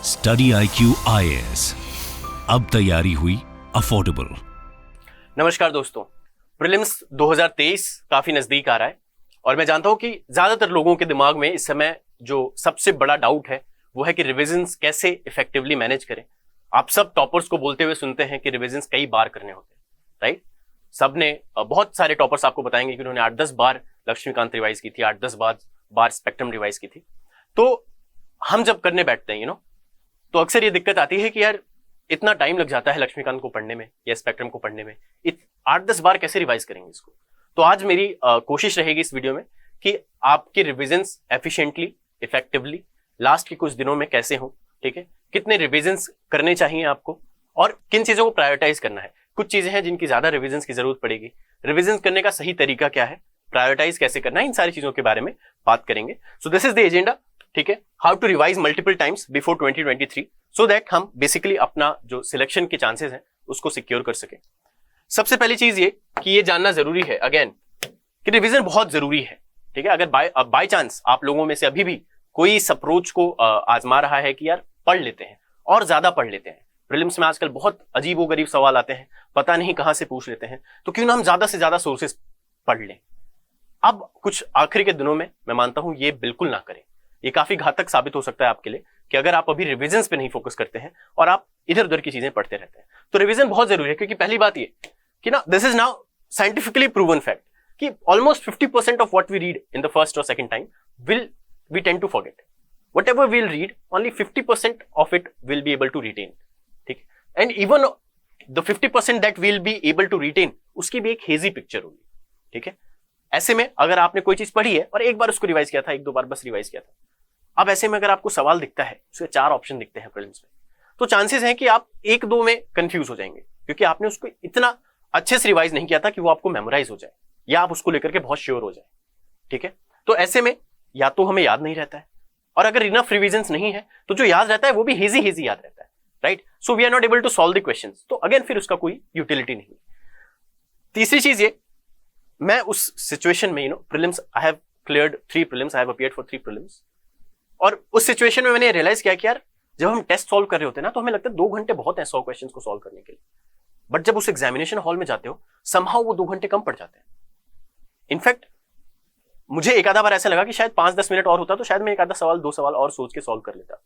Study IQ IAS, अब तैयारी हुई अफोर्डेबल। नमस्कार दोस्तों, प्रीलिम्स 2023 काफी नजदीक आ रहा है और मैं जानता हूं कि ज्यादातर लोगों के दिमाग में इस समय जो सबसे बड़ा डाउट है वो है कि रिविजन्स कैसे इफेक्टिवली मैनेज करें। आप सब टॉपर्स को बोलते हुए सुनते हैं कि रिविजन्स कई बार करने होते हैं, राइट। सबने बहुत सारे टॉपर्स आपको बताएंगे कि उन्होंने 8-10 बार लक्ष्मीकांत रिवाइज की थी, 8-10 बार स्पेक्ट्रम रिवाइज की थी। तो हम जब करने बैठते हैं तो अक्सर ये दिक्कत आती है कि यार इतना टाइम लग जाता है लक्ष्मीकांत को पढ़ने में या स्पेक्ट्रम को पढ़ने में, 8-10 बार कैसे रिवाइज करेंगे इसको। तो आज मेरी कोशिश रहेगी इस वीडियो में कि आपके रिविजन्स एफिशिएंटली, इफेक्टिवली लास्ट के कुछ दिनों में कैसे हो, ठीक है। कितने रिविजन्स करने चाहिए आपको और किन चीजों को प्रायोरिटाइज करना है। कुछ चीजें हैं जिनकी ज्यादा रिविजन्स की जरूरत पड़ेगी, रिविजन्स करने का सही तरीका क्या है, प्रायोरिटाइज कैसे करना है, इन सारी चीजों के बारे में बात करेंगे। So this is the agenda, ठीक है। How to revise multiple times before 2023 so that हम बेसिकली अपना जो सिलेक्शन के चांसेस हैं उसको सिक्योर कर सके। सबसे पहली चीज ये कि ये जानना जरूरी है अगेन कि रिवीजन बहुत जरूरी है, ठीक है। अगर बाय चांस आप लोगों में से अभी भी कोई इस अप्रोच को आजमा रहा है कि यार पढ़ लेते हैं और ज्यादा पढ़ लेते हैं, प्रीलिम्स में आजकल बहुत अजीबोगरीब सवाल आते हैं, पता नहीं कहां से पूछ लेते हैं, तो क्यों ना हम ज्यादा से ज्यादा सोर्सेस पढ़ लें। अब कुछ आखिरी के दिनों में मैं मानता हूं ये बिल्कुल ना करें, ये काफी घातक साबित हो सकता है आपके लिए कि अगर आप अभी रिविजन्स पे नहीं फोकस करते हैं और आप इधर उधर की चीजें पढ़ते रहते हैं। तो रिवीजन बहुत जरूरी है क्योंकि पहली बात ये कि ना this is now scientifically proven fact कि almost 50% of what we read in the first और second time we tend to forget. Whatever we will read only 50% of it will be able to retain, ठीक। And even the 50% that will be able to retain उसकी भी एक hazy picture होगी, ठीक है। ऐसे में अगर आपने कोई चीज पढ़ी है और एक बार उसको रिवाइज किया था, 1-2 बार बस रिवाइज किया था, अब ऐसे में अगर आपको सवाल दिखता है, उसके 4 ऑप्शन दिखते हैं प्रीलिम्स में, तो चांसेस हैं कि आप 1-2 में कंफ्यूज हो जाएंगे क्योंकि आपने उसको इतना अच्छे से रिवाइज नहीं किया था कि वो आपको मेमोराइज हो जाए या आप उसको लेकर के बहुत श्योर हो जाए, ठीक है। तो ऐसे में या तो हमें याद नहीं रहता है और अगर इनफ रिविजन्स नहीं है तो जो याद रहता है वो भी हेजी याद रहता है, right. So we are not able to solve the questions, तो अगेन फिर उसका कोई यूटिलिटी नहीं। तीसरी चीज ये, मैं उस सिचुएशन में prelims I have cleared 3 prelims, I have appeared for 3 prelims, और उस सिचुएशन में मैंने रियलाइज किया कि यार जब हम टेस्ट सॉल्व कर रहे होते हैं ना तो हमें लगता है 2 घंटे बहुत है 100 क्वेश्चंस को सॉल्व करने के लिए, बट जब उस एग्जामिनेशन हॉल में जाते हो समहाउ वो 2 घंटे कम पड़ जाते हैं। इनफैक्ट मुझे एक आधा बार ऐसा लगा कि शायद 5-10 मिनट और होता तो शायद मैं एक आधा सवाल 2 सवाल और सोच के सॉल्व कर लेता,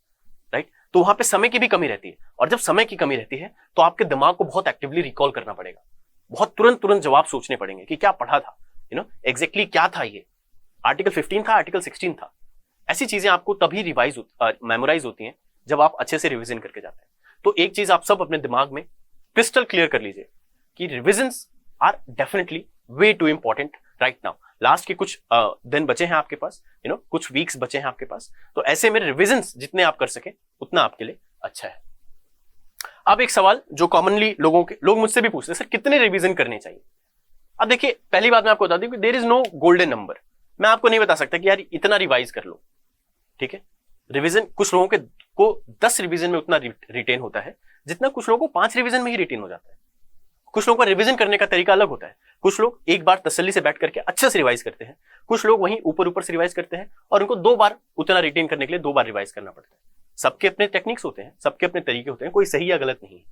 राइट। तो वहां पे समय की भी कमी रहती है और जब समय की कमी रहती है तो आपके दिमाग को बहुत एक्टिवली रिकॉल करना पड़ेगा, बहुत तुरंत जवाब सोचने पड़ेंगे कि क्या पढ़ा था, एग्जैक्टली क्या था, ये आर्टिकल 15 था, आर्टिकल 16 था। ऐसी चीजें आपको तभी मेमोराइज होती हैं जब आप अच्छे से रिवीजन करके जाते हैं। तो एक चीज आप सब अपने दिमाग में क्रिस्टल क्लियर कर लीजिए कि revisions are definitely way too important right now. Last के कुछ दिन बचे हैं आपके पास, कुछ वीक्स बचे हैं आपके पास, तो ऐसे में रिविजन्स जितने आप कर सके उतना आपके लिए अच्छा है। अब एक सवाल जो कॉमनली लोग मुझसे भी पूछते हैं, सर कितने रिविजन करने चाहिए। अब देखिए, पहली बात मैं आपको बता दूं कि there is no golden number. मैं आपको नहीं बता सकता कि यार इतना रिवाइज कर लो, ठीक है। रिवीजन कुछ लोगों को 10 रिवीजन में उतना रिटेन होता है जितना कुछ लोगों को 5 रिवीजन में ही रिटेन हो जाता है। कुछ लोगों का रिवीजन करने का तरीका अलग होता है, कुछ लोग एक बार तसल्ली से बैठ करके अच्छे से रिवाइज करते हैं, कुछ लोग वहीं ऊपर से रिवाइज करते हैं और उनको 2 बार उतना रिटेन करने के लिए 2 बार रिवाइज करना पड़ता है। सबके अपने टेक्निक्स होते हैं, सबके अपने तरीके होते हैं, कोई सही या गलत नहीं है,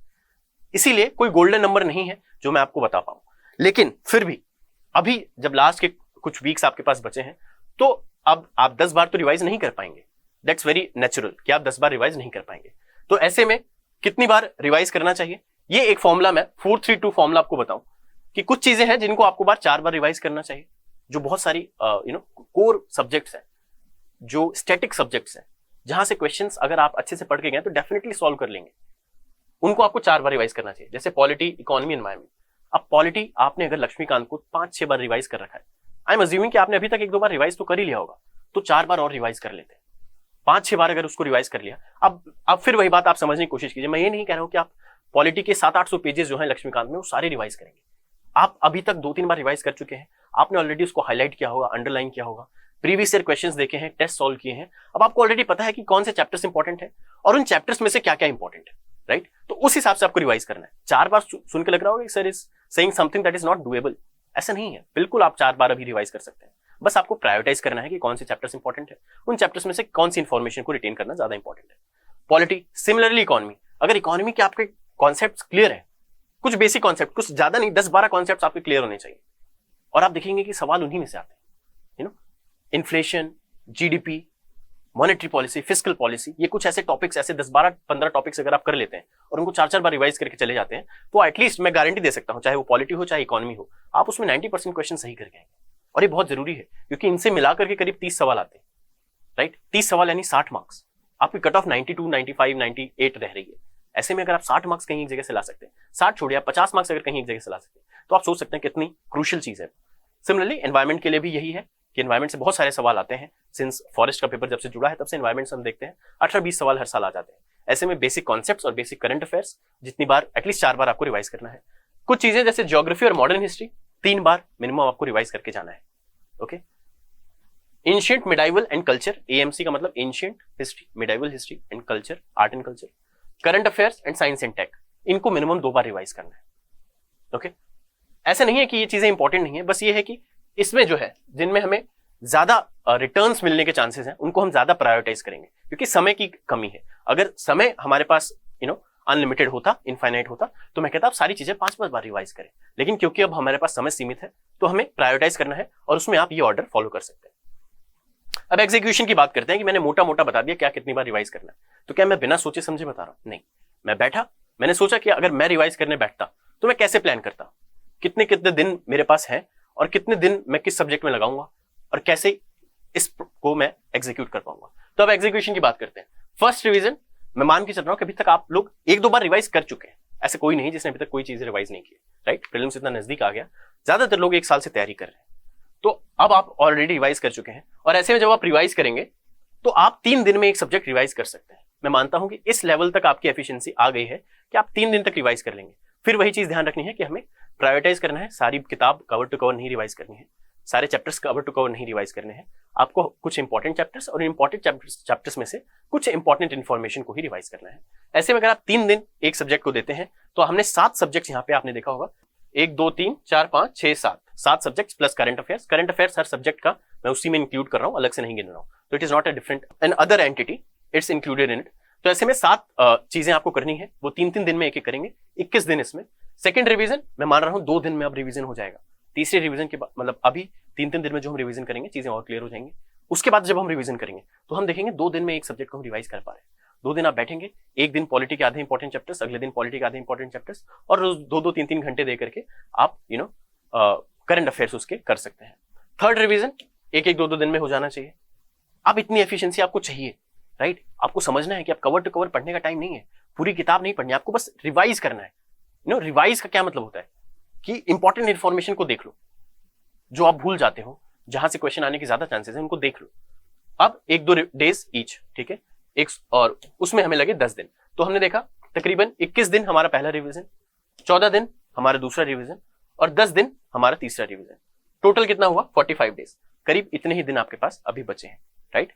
इसीलिए कोई गोल्डन नंबर नहीं है जो मैं आपको बता पाऊं। लेकिन फिर भी अभी जब लास्ट के कुछ वीक्स आपके पास बचे हैं तो अब आप 10 बार तो रिवाइज नहीं कर पाएंगे, दैट्स वेरी नेचुरल कि आप 10 बार रिवाइज नहीं कर पाएंगे। तो ऐसे में कितनी बार रिवाइज करना चाहिए, ये एक फॉर्मूला मैं 4-3-2 फॉर्मूला आपको बताऊं कि कुछ चीजें हैं जिनको आपको 4 बार रिवाइज करना चाहिए, जो बहुत सारी कोर सब्जेक्ट्स हैं, जो स्टैटिक सब्जेक्ट्स हैं, जहां से क्वेश्चंस अगर आप अच्छे से पढ़ के गए तो डेफिनेटली सॉल्व कर लेंगे, उनको आपको 4 बार रिवाइज करना चाहिए। जैसे पॉलिटी, इकोनॉमी, एनवायरमेंट। अब पॉलिटी आपने अगर लक्ष्मीकांत को 5-6 बार रिवाइज कर रखा है, आई एम अज्यूमिंग कि आपने अभी तक 1-2 बार रिवाइज तो कर ही लिया होगा, तो 4 बार और रिवाइज कर लेते हैं। 5-6 बार अगर उसको रिवाइज कर लिया, अब फिर वही बात आप समझने की कोशिश कीजिए। मैं ये नहीं कह रहा हूं कि आप पॉलिटी के 700-800 पेजेस जो हैं लक्ष्मीकांत में वो सारे रिवाइज करेंगे। आप अभी तक 2-3 बार रिवाइज कर चुके हैं, आपने ऑलरेडी उसको हाईलाइट किया होगा, अंडरलाइन किया होगा, प्रीवियस ईयर क्वेश्चंस देखे हैं, टेस्ट सॉल्व किए हैं। अब आपको ऑलरेडी पता है कि कौन से चैप्टर्स इंपॉर्टेंट है और उन चैप्टर्स में से क्या क्या इंपॉर्टेंट है, राइट। तो उस हिसाब से आपको रिवाइज करना है। 4 बार सुन के लग रहा होगा sir is saying something that is not doable, ऐसा नहीं है, बिल्कुल आप 4 बार अभी रिवाइज कर सकते हैं। बस आपको प्रायोरिटाइज करना है कि कौन से चैप्टर्स इंपॉर्टेंट है, उन चैप्टर्स में से कौन सी इंफॉर्मेशन को रिटेन करना ज्यादा इंपॉर्टेंट है। Polity, similarly economy. अगर इकोनॉमी के आपके कॉन्सेप्ट्स क्लियर है, कुछ बेसिक कॉन्सेप्ट, कुछ ज्यादा नहीं, 10-12 कॉन्सेप्ट्स आपके क्लियर होने चाहिए, और आप देखेंगे कि सवाल उन्हीं में से आते हैं, inflation, GDP, monetary policy, fiscal policy, ये कुछ ऐसे टॉपिक्स, ऐसे 10-12-15 टॉपिक्स अगर आप कर लेते हैं और उनको 4-4 बार रिवाइज करके चले जाते हैं, तो एटलीस्ट मैं गारंटी दे सकता हूं, चाहे वो पॉलिटी हो चाहे इकोनॉमी हो, आप उसमें 90% क्वेश्चन सही करके आएंगे। और ये बहुत जरूरी है, क्योंकि इनसे मिलाकर के करीब 30 सवाल आते हैं, राइट। 30 सवाल यानी 60 मार्क्स। आपकी कट ऑफ 92, 95, 98 रह रही है। ऐसे में अगर आप 60 मार्क्स कहीं एक जगह से ला सकते हैं, 60 छोड़िए, आप 50 मार्क्स अगर कहीं एक जगह से ला सकते हैं, तो आप सोच सकते हैं कितनी क्रूशियल चीज है। सिमिलरली एनवायरमेंट के लिए भी यही है कि एनवायरमेंट से बहुत सारे सवाल आते हैं। सिंस फॉरेस्ट का पेपर जब से जुड़ा है तब से एनवायरमेंट से हम देखते हैं 18-20 सवाल हर साल आ जाते हैं। ऐसे में बेसिक कॉन्सेप्ट्स और बेसिक करंट अफेयर्स जितनी बार, एटलीस्ट 4 बार आपको रिवाइज करना है। कुछ चीजें जैसे ज्योग्राफी और मॉडर्न हिस्ट्री 3 बार मिनिमम आपको रिवाइज करके जाना है। Okay. Ancient, medieval and culture, AMC का मतलब ancient history, medieval history and culture, art and culture, current affairs and science and tech, इनको मिनिमम 2 बार रिवाइज करना है। ओके। ऐसा नहीं है कि ये चीजें इंपॉर्टेंट नहीं है, बस ये है कि इसमें जो है जिनमें हमें ज्यादा रिटर्न्स मिलने के चांसेस हैं उनको हम ज्यादा प्रायोरिटाइज करेंगे, क्योंकि समय की कमी है। अगर समय हमारे पास अनलिमिटेड होता, इनफाइनाइट होता, तो मैं कहता आप सारी चीजें 5-5 बार रिवाइज करें, लेकिन क्योंकि अब हमारे पास समय सीमित है तो हमें प्रायोरिटाइज करना है, और उसमें आप ये ऑर्डर फॉलो कर सकते हैं। अब एग्जीक्यूशन की बात करते हैं कि मैंने मोटा मोटा बता दिया क्या कितनी बार रिवाइज करना है, तो क्या मैं बिना सोचे समझे बता रहा हूं? नहीं, मैं बैठा, मैंने सोचा कि अगर मैं रिवाइज करने बैठता तो मैं कैसे प्लान करता, कितने कितने दिन मेरे पास है और कितने दिन मैं किस सब्जेक्ट में लगाऊंगा और कैसे इसको मैं एग्जीक्यूट कर पाऊंगा। तो अब एग्जीक्यूशन की बात करते हैं। फर्स्ट रिवीजन, मैं मान के चल रहा हूं कि अभी तक आप लोग 1-2 बार रिवाइज कर चुके हैं, ऐसे कोई नहीं जिसने अभी तक कोई चीज रिवाइज नहीं की, राइट। प्रीलिम्स इतना नजदीक आ गया, ज्यादातर लोग 1 साल से तैयारी कर रहे हैं, तो अब आप ऑलरेडी रिवाइज कर चुके हैं। और ऐसे में जब आप रिवाइज करेंगे तो आप 3 दिन में एक सब्जेक्ट रिवाइज कर सकते हैं। मैं मानता हूं कि इस लेवल तक आपकी एफिशिएंसी आ गई है कि आप 3 दिन तक रिवाइज कर लेंगे। फिर वही चीज ध्यान रखनी है कि हमें प्रायोरिटाइज करना है, सारी किताब कवर टू कवर नहीं रिवाइज करनी है, सारे चैप्टर्स कवर टू कवर नहीं रिवाइज करने हैं। आपको कुछ इंपॉर्टेंट चैप्टर्स और इंपॉर्टेंट चैप्टर्स में से कुछ इंपॉर्टेंट इन्फॉर्मेशन को ही रिवाइज करना है। ऐसे में अगर आप 3 दिन एक सब्जेक्ट को देते हैं तो हमने 7 सब्जेक्ट्स यहाँ पे आपने देखा होगा, 1, 2, 3, 4, 5, 6, 7 subjects plus current affairs. Current affairs हर सब्जेक्ट का मैं उसी में इंक्लूड कर रहा हूँ, अलग से नहीं गिन रहा हूँ, तो it is not a different an other entity, it's included in it. तो ऐसे में 7 चीजें आपको करनी है, वो 3-3 दिन में एक एक करेंगे, 21 दिन इसमें। सेकंड रिवीजन मैं मान रहा हूँ 2 दिन में अब रिवीजन हो जाएगा। तीसरे रिवीजन के बाद, मतलब अभी 3-3 दिन में जो हम रिवीजन करेंगे चीजें और क्लियर हो जाएंगी। उसके बाद जब हम रिवीजन करेंगे तो हम देखेंगे 2 दिन में एक सब्जेक्ट को हम रिवाइज कर पा रहे हैं। 2 दिन आप बैठेंगे, एक दिन पॉलिटी के आधे इंपॉर्टेंट चैप्टर्स, अगले दिन पॉलिटी के आधे इंपॉर्टेंट चैप्टर्स, और रोज 2-2, 3-3 घंटे दे करके आप करंट अफेयर्स उसके कर सकते हैं। थर्ड रिवीजन 1-1, 2-2 दिन में हो जाना चाहिए। अब इतनी एफिशिएंसी आपको चाहिए, राइट। आपको समझना है कि आप कवर टू कवर पढ़ने का टाइम नहीं है, पूरी किताब नहीं पढ़नी, आपको बस रिवाइज करना है। रिवाइज का क्या मतलब होता है कि इंपॉर्टेंट इंफॉर्मेशन को देख लो, जो आप भूल जाते हो, जहां से क्वेश्चन आने के ज्यादा चांसेस है, उनको देख लो। अब 1-2 डेज ईच, ठीक है, और उसमें हमें लगे 10 दिन, तो हमने देखा तकरीबन 21 दिन हमारा पहला रिवीजन, 14 दिन हमारा दूसरा रिवीजन, और 10 दिन हमारा तीसरा रिवीजन। टोटल कितना हुआ? 45 डेज। करीब इतने ही दिन आपके पास अभी बचे हैं, राइट।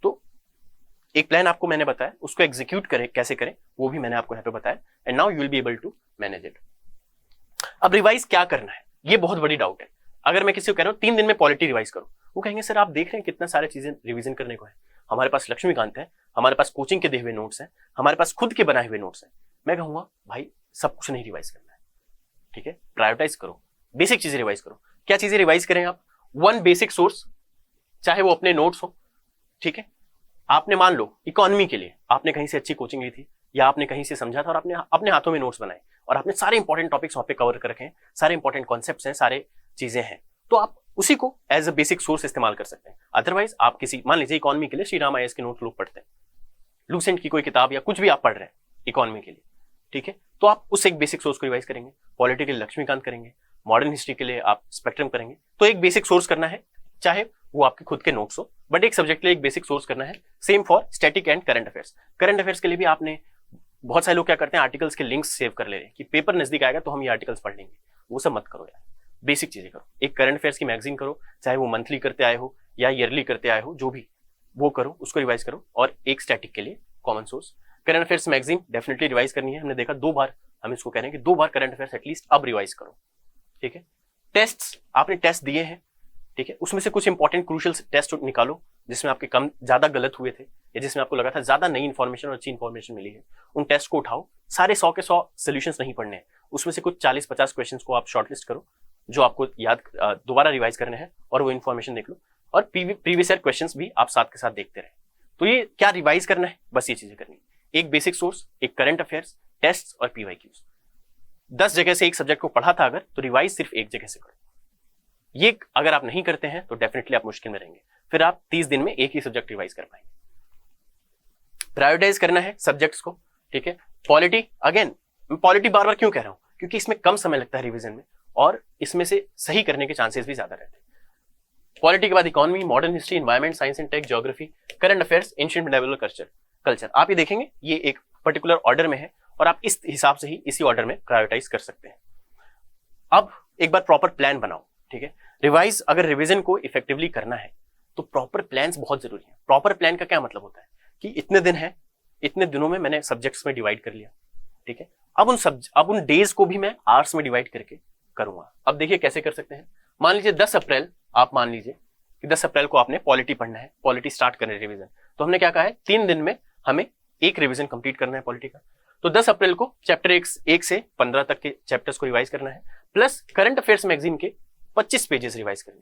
तो एक प्लान आपको मैंने बताया, उसको एग्जीक्यूट करें, कैसे करें वो भी मैंने आपको यहाँ पे बताया, and now you will be able to manage it. अब रिवाइज क्या करना है, ये बहुत बड़ी डाउट है। अगर मैं किसी को कह रहा हूँ 3 दिन में पॉलिटी रिवाइज करो, वो कहेंगे सर आप देख रहे हैं कितना सारे चीजें रिवीजन करने को है, हमारे पास लक्ष्मीकांत है, हमारे पास कोचिंग के दिए हुए नोट्स हैं, हमारे पास खुद के बनाए हुए नोट्स हैं। मैं कहूंगा भाई सब कुछ नहीं रिवाइज करना है, ठीक है, प्रायोरिटाइज करो, बेसिक चीजें रिवाइज करो। क्या चीजें रिवाइज करें आप? 1 बेसिक सोर्स, चाहे वो अपने नोट्स हो, ठीक है। आपने मान लो इकोनॉमी के लिए आपने कहीं से अच्छी कोचिंग ली थी, या आपने कहीं से समझा था और आपने अपने हाथों में नोट्स बनाए, और आपने सारे इंपॉर्टेंट टॉपिक्स वहां पे कवर कर रखे हैं, सारे इंपॉर्टेंट कॉन्सेप्ट्स हैं, सारे चीजें हैं, तो आप उसी को एज अ बेसिक सोर्स इस्तेमाल कर सकते हैं। अदरवाइज आप किसी, मान लीजिए इकोनॉमी के लिए श्री राम IAS के नोट लोग पढ़ते हैं, लूसेंट की कोई किताब या कुछ भी आप पढ़ रहे हैं इकोनॉमी के लिए, ठीक है, तो आप उस एक बेसिक सोर्स को रिवाइज करेंगे। पॉलिटी के लिए लक्ष्मीकांत करेंगे, मॉडर्न हिस्ट्री के लिए आप स्पेक्ट्रम करेंगे। तो एक बेसिक सोर्स करना है, चाहे वो आपके खुद के नोट्स हो, बट एक सब्जेक्ट के लिए एक बेसिक सोर्स करना है। Same for static and current affairs. Current affairs के लिए भी आपने, बहुत सारे लोग क्या करते हैं आर्टिकल्स के लिंक्स सेव कर ले रहे हैं कि पेपर नजदीक आएगा तो हम ये आर्टिकल्स पढ़ लेंगे। वो सब मत करो यार, बेसिक चीजें करो। एक करंट अफेयर्स की मैगजीन करो, चाहे वो मंथली करते आए हो या ईयरली करते आए हो, जो भी वो करो, उसको रिवाइज करो। और एक स्टैटिक के लिए common source current affairs magazine definitely revise करनी है। हमने देखा 2 बार, हम इसको कह रहे हैं कि 2 बार करंट अफेयर्स एटलीस्ट अब रिवाइज करो, ठीक है। टेस्ट, आपने टेस्ट दिए हैं, ठीक है, उसमें से कुछ इंपॉर्टेंट क्रूशियल टेस्ट निकालो, जिसमें आपके कम ज्यादा गलत हुए थे या जिसमें आपको लगा था ज्यादा नई इन्फॉर्मेशन और अच्छी इन्फॉर्मेशन मिली है, उन टेस्ट को उठाओ। सारे 100 के 100 सोल्यूशंस नहीं पढ़ने हैं, उसमें से कुछ 40-50 क्वेश्चंस को आप शॉर्टलिस्ट करो जो आपको याद दोबारा रिवाइज करने हैं, और वो इन्फॉर्मेशन देख लो, और प्रीवियस ईयर क्वेश्चंस भी आप साथ के साथ देखते रहे। तो ये क्या रिवाइज करना है, बस ये चीजें करनी है। एक बेसिक सोर्स, एक करंट अफेयर्स, टेस्ट और पीवाईक्यूज। 10 जगह से एक सब्जेक्ट को पढ़ा था अगर, तो रिवाइज सिर्फ एक जगह से करो। ये अगर आप नहीं करते हैं तो डेफिनेटली आप मुश्किल में रहेंगे। फिर आप 30 दिन में एक ही सब्जेक्ट रिवाइज कर पाएंगे। प्रायोरिटाइज करना है सब्जेक्ट्स को, ठीक है। पॉलिटी, अगेन मैं पॉलिटी बार बार क्यों कह रहा हूं, क्योंकि इसमें कम समय लगता है रिवीजन में और इसमें से सही करने के चांसेस भी ज्यादा रहते हैं। पॉलिटी के बाद economy, modern history, environment, science and tech, geography, current affairs, ancient medieval culture. आप ये देखेंगे ये एक पर्टिकुलर ऑर्डर में है और आप इस हिसाब से ही इसी ऑर्डर में प्रायोरिटाइज कर सकते हैं। अब एक बार प्रॉपर प्लान बनाओ, ठीक है। रिवाइज, अगर रिवीजन को इफेक्टिवली करना है तो प्रॉपर प्लान्स बहुत जरूरी है। प्रॉपर प्लान का क्या मतलब होता है कि इतने दिन है, इतने दिनों में मैंने सब्जेक्ट्स में डिवाइड कर लिया, ठीक है। अब उन डेज को भी मैं आवर्स में डिवाइड करके करूंगा। अब देखिए कैसे कर सकते हैं। मान लीजिए 10 अप्रैल, आप मान लीजिए कि 10 अप्रैल को आपने पॉलिटी पढ़ना है, पॉलिटी स्टार्ट करना है रिवीजन, तो हमने क्या कहा है 3 दिन में हमें एक रिवीजन कंप्लीट करना है पॉलिटी का। तो 10 अप्रैल को चैप्टर 1 से 15 तक के चैप्टर्स को रिवाइज करना है, प्लस करंट अफेयर्स मैगजीन के 25 पेजेस रिवाइज करने,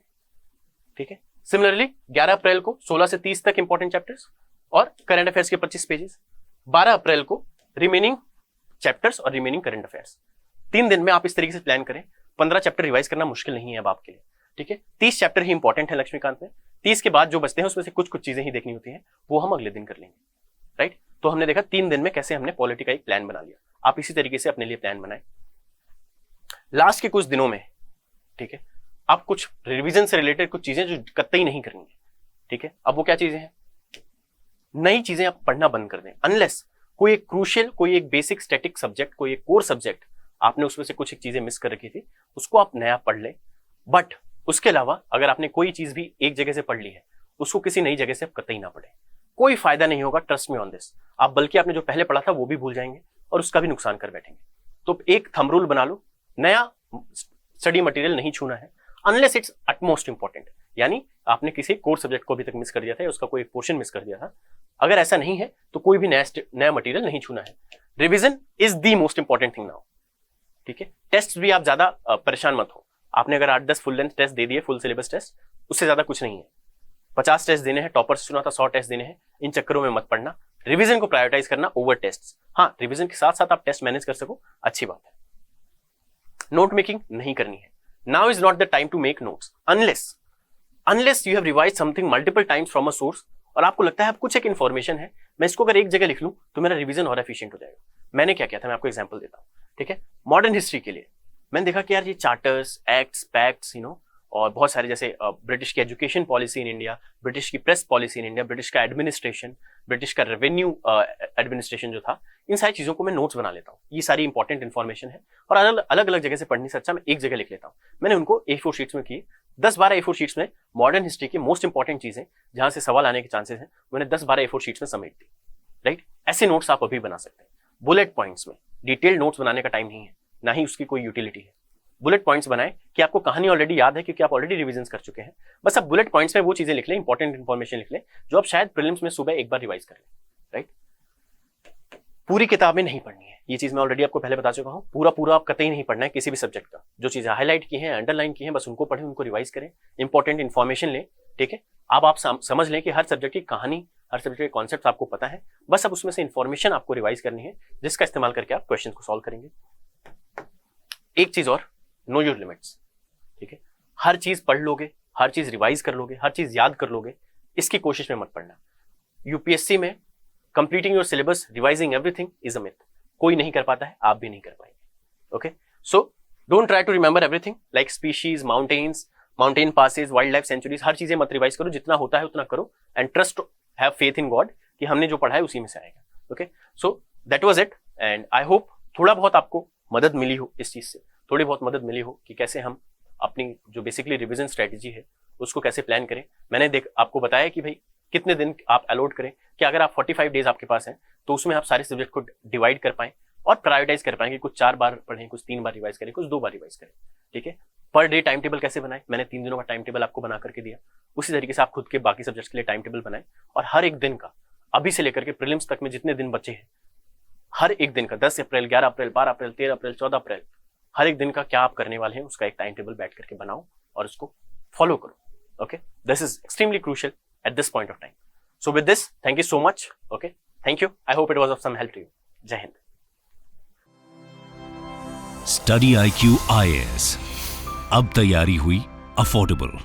ठीक है। सिमिलरली 11 अप्रैल को 16 से 30 तक इंपॉर्टेंट चैप्टर्स और करंट अफेयर्स के 25 पेजेस। 12 अप्रैल को रिमेनिंग चैप्टर्स और रिमेनिंग करंट अफेयर्स। 3 दिन में आप इस तरीके से प्लान करें। 15 चैप्टर रिवाइज करना मुश्किल नहीं है अब आपके लिए, ठीक है। 30 चैप्टर ही इंपॉर्टेंट है लक्ष्मीकांत में। 30 के बाद जो बचते हैं उसमें से कुछ चीजें ही देखनी होती हैं, वो हम अगले दिन कर लेंगे, राइट। तो हमने देखा 3 दिन में कैसे हमने पॉलिटी का एक प्लान बना लिया। आप इसी तरीके से अपने लिए प्लान बनाएं। लास्ट के कुछ दिनों में, ठीक है, आप कुछ रिवीजन से रिलेटेड कुछ चीजें जो कतई नहीं करनी है, ठीक है। अब वो क्या चीजें हैं, नई चीजें आप पढ़ना बंद कर दें। अनलेस कोई एक क्रूशियल, कोई एक बेसिक स्टैटिक सब्जेक्ट, कोई एक कोर सब्जेक्ट आपने उसमें से कुछ एक चीजें मिस कर रखी थी, उसको आप नया पढ़ लें। बट उसके अलावा अगर आपने कोई चीज भी एक जगह से पढ़ ली है, उसको किसी नई जगह से आप कतई ना पढ़े। कोई फायदा नहीं होगा, ट्रस्ट मी ऑन दिस। आप बल्कि आपने जो पहले पढ़ा था वो भी भूल जाएंगे और उसका भी नुकसान कर बैठेंगे। तो एक थंब रूल बना लो, नया स्टडी मटेरियल नहीं छूना है अनलेस इट्स अटमोस्ट इंपॉर्टेंट। यानी आपने किसी कोर सब्जेक्ट को अभी तक मिस कर दिया था या उसका कोई पोर्शन मिस कर दिया था, अगर ऐसा नहीं है तो कोई भी नया मटेरियल नहीं छूना है। Revision is the most important thing now, ठीक है। टेस्ट भी आप ज्यादा परेशान मत हो। आपने अगर 8-10 फुल लेंथ टेस्ट दे दिए, फुल सिलेबस टेस्ट, उससे ज्यादा कुछ नहीं है। 50 टेस्ट देने हैं, टॉपर से सुना था 100 टेस्ट देने हैं, इन चक्करों में मत पड़ना। रिवीजन को प्रायोरिटाइज करना ओवर टेस्ट। हाँ, रिवीजन के साथ साथ आप टेस्ट मैनेज कर सको, अच्छी बात है। नोट मेकिंग नहीं करनी है। Now is not the time to make notes unless you have revise something multiple times from a source और आपको लगता है अब कुछ एक इन्फॉर्मेशन है, मैं इसको अगर एक जगह लिख लूं तो मेरा रिवीजन और एफिशिएंट हो जाएगा। मैंने क्या किया था, मैं आपको एग्जांपल देता हूं, ठीक है। मॉडर्न हिस्ट्री के लिए मैंने देखा कि यार ये चार्टर्स, एक्ट्स, पैक्ट्स, और बहुत सारे जैसे ब्रिटिश की education policy in India, British की press policy in India, British का एडमिनिस्ट्रेशन, ब्रिटिश का रेवेन्यू एडमिनिस्ट्रेशन जो था, इन सारी चीजों को मैं नोट्स बना लेता हूँ। ये सारी इंपॉर्टेंट इन्फॉर्मेशन है और अलग अलग जगह से पढ़ने से अच्छा मैं एक जगह लिख लेता हूँ। मैंने उनको A4 शीट्स में किए, 10-12 A4 शीट्स में मॉडर्न हिस्ट्री की मोस्ट इंपॉर्टेंट चीजें जहां से सवाल आने के चांसेस हैं, मैंने 10-12 A4 शीट्स में समेट दी, राइट। ऐसे नोट्स आप अभी बना सकते हैं। बुलेट पॉइंट्स में डिटेल्ड नोट्स बनाने का टाइम नहीं है, ना ही उसकी कोई यूटिलिटी है। बुलेट पॉइंट्स बनाएं कि आपको कहानी ऑलरेडी याद है क्योंकि आप ऑलरेडी रिवीजन कर चुके हैं। बस आप बुलेट पॉइंट्स में वो चीजें लिख लें, इंपॉर्टेंट इन्फॉर्मेशन लिख लें जो आप शायद प्रीलिम्स में सुबह एक बार रिवाइज कर लें, राइट। पूरी किताबें नहीं पढ़नी है, ये चीज मैं ऑलरेडी आपको पहले बता चुका हूँ। पूरा आप कतई नहीं पढ़ना है किसी भी सब्जेक्ट का। जो चीजें हाईलाइट की हैं, अंडरलाइन की हैं, बस उनको पढ़ें, उनको रिवाइज करें, इंपॉर्टेंट इन्फॉर्मेशन लें, ठीक है। अब आप समझ लें कि हर सब्जेक्ट की कहानी, हर सब्जेक्ट के कॉन्सेप्ट आपको पता है, बस अब उसमें से इंफॉर्मेशन आपको रिवाइज करनी है जिसका इस्तेमाल करके आप क्वेश्चन को सॉल्व करेंगे। एक चीज और, नो योर लिमिट्स, ठीक है। हर चीज पढ़ लोगे, हर चीज रिवाइज कर लोगे, हर चीज याद कर लोगे, इसकी कोशिश में मत पड़ना। यूपीएससी में completing your syllabus, revising everything is a myth. कोई नहीं कर पाता है, आप भी नहीं कर पाएंगे, okay. So don't try to remember everything like species, mountains, mountain passes, wildlife sanctuaries, हर चीजें मत रिवाइज करो। जितना होता है उतना करो and trust, have faith in God कि हमने जो पढ़ा है उसी में से आएगा, okay. So that was it and I hope थोड़ा बहुत आपको मदद मिली हो, इस चीज से थोड़ी बहुत मदद मिली हो कि कैसे हम अपनी जो बेसिकली रिवीजन स्ट्रेटजी है उसको कैसे प्लान करें। मैंने आपको बताया कि भाई कितने दिन आप अलॉट करें कि अगर आप 45 डेज आपके पास हैं तो उसमें आप सारे सब्जेक्ट को डिवाइड कर पाएं और प्रायोरिटाइज कर पाएंगे, कुछ 4 बार पढ़ें, कुछ 3 बार रिवाइज करें, कुछ 2 बार रिवाइज करें। ठीक है, पर डे टाइम टेबल कैसे बनाए, मैंने 3 दिनों का टाइम टेबल आपको बना करके दिया, उसी तरीके से आप खुद के बाकी सब्जेक्ट्स के लिए टाइम टेबल बनाएं और हर एक दिन का, अभी से लेकर के प्रीलिम्स तक में जितने दिन बचे हैं, हर एक दिन का 10 अप्रैल, 11 अप्रैल, 12 अप्रैल, 13 अप्रैल, 14 अप्रैल, हर एक दिन का क्या आप करने वाले हैं उसका एक टाइम टेबल बैठ करके बनाओ और उसको फॉलो करो। Okay, this is extremely crucial at this point of time. So with this, thank you so much. Okay, thank you, I hope it was of some help to you. जय हिंद। Study IQ IAS, अब तैयारी हुई affordable.